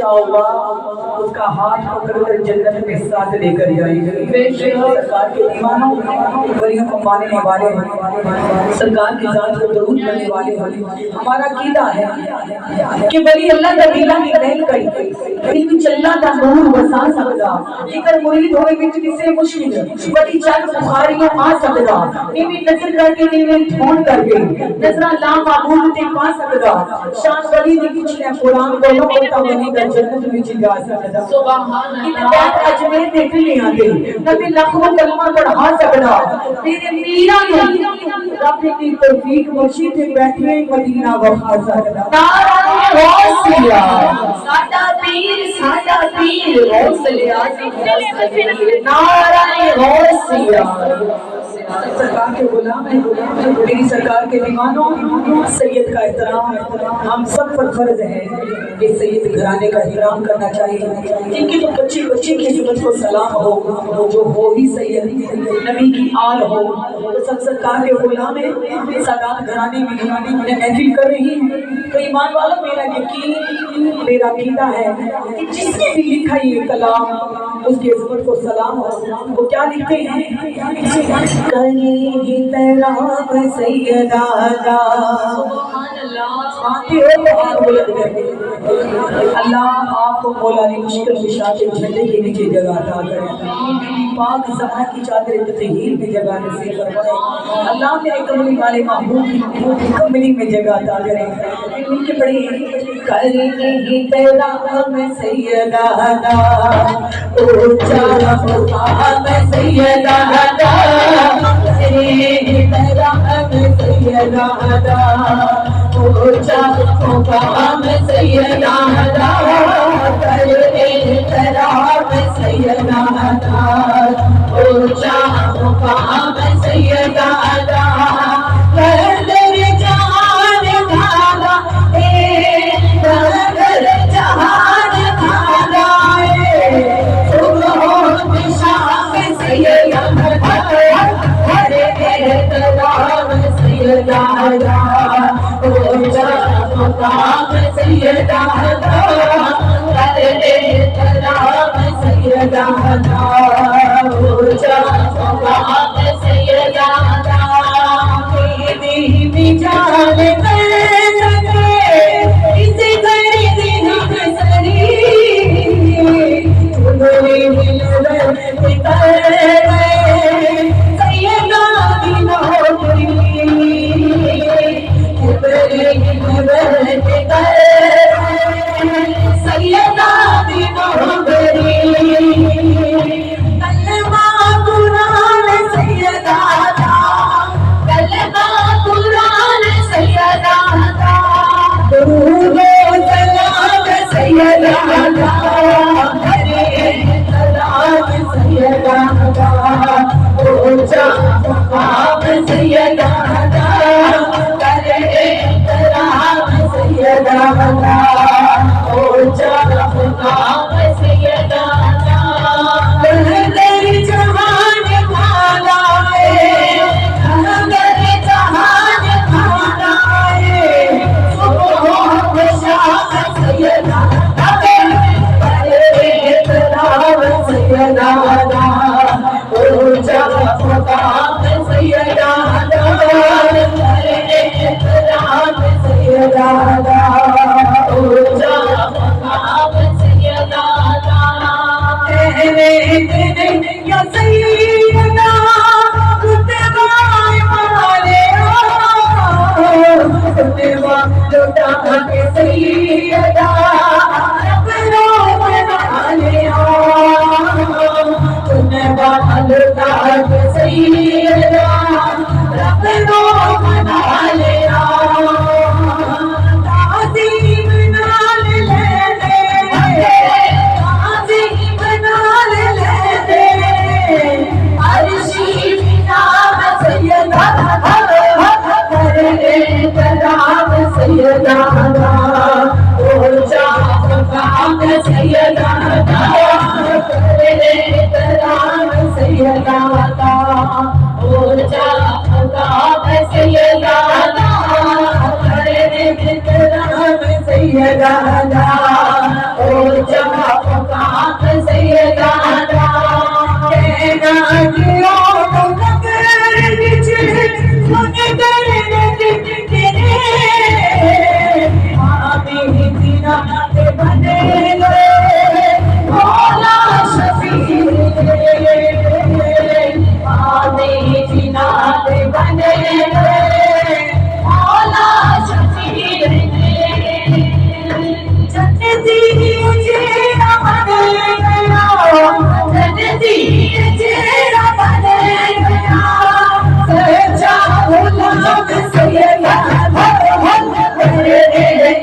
इंशाअल्लाह उसका हाथ पकड़कर जन्नत में साथ लेकर जाएंगे। सरकार के दीवानों वलियों को मानने वाले सरकार की जात को दरूद करने वाले हमारा कीदा है कि वली अल्लाह का दीला की महल करी कि चलना दा नूर वसा सकदा जेकर मुरीद होवे विच किसे मुश्किल वली चल बुखारियों आ सकदा नीवी नजर करके नीवी ढूंढ करके नजरा ला माबूद ते पा सकदा शान वली दी कुछ ने कुरान बोलो होता वली दा जन्नत विच जा सकदा सुभान अल्लाह अजमेर दे टिलियां दे नबी लाखों कलमा पढ़ा सकदा तेरे मीरा ने रब की तौफीक मस्जिद में बैठे मदीना वफा सकदा नारा गौसिया साडा पीर गौसिया नारा गौसिया सरकार के गुलाम है मेरी सरकार के दीवानों सैयद का एहतराम हम सब पर फर्ज है कि सैयद घराने का एहतराम करना चाहिए इनकी तो बच्ची बच्ची की इज्जत को सलाम हो जो हो ही सैयद नबी की आल हो तो सब सरकार के गुलाम है सादात घराने में महफिल कर रही है तो ईमान वालों मेरा यकीन मेरा अकीदा है कि जिसने भी लिखा ये कलाम उसकी इज्जत को सलाम हो वो क्या लिखते हैं करेगी तेरा सैयदा सुभान अल्लाह आते हो तो हाथ बुलंद करके अल्लाह आपको मौला ने मुश्किल कुशा के झंडे के नीचे जगह अता करे पाक ज़हरा की चादर तहहीर में जगह नसीब फरमाए अल्लाह मेरे कमली वाले महबूब की कमली में जगह अता करे इनके बड़ी करेगी तेरा सैयदा ऊंचा मुकाम सैयदा तेरा सैयदा ऊंचा मुकाम सैयदा तेरा सैयदा ऊंचा मुकाम सैयदा सैयदा बनेंगे मौला शफीर आने जिनात बनेंगे मौला शफीर जन्नती चेहरा बनेगा जन्नती चेहरा बनेगा सच्चा गुलाम सैयदा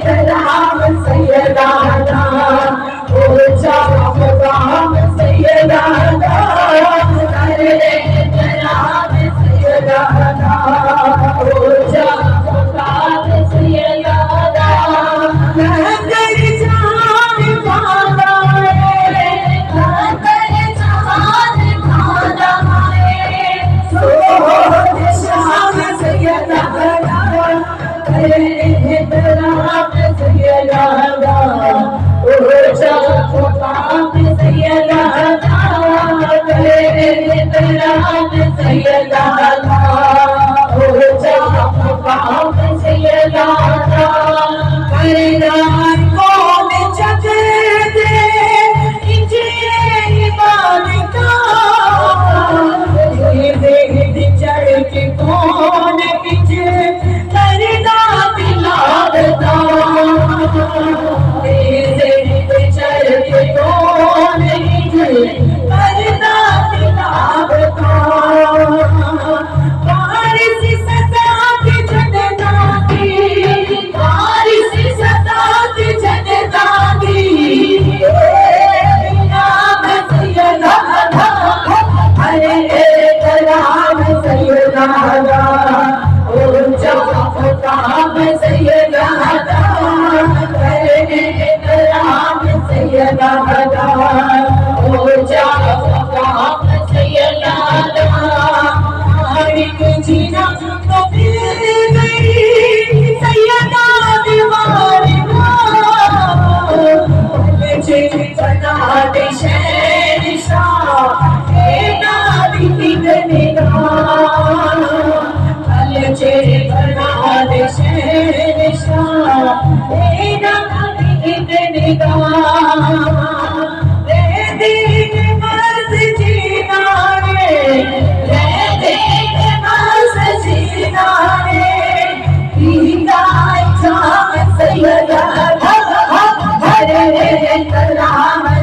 कलाम सैयदा ओ चाह गुलाम सैयदा कलाम सैयदा ओ चाह गुलाम सैयदा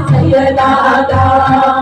सैयदा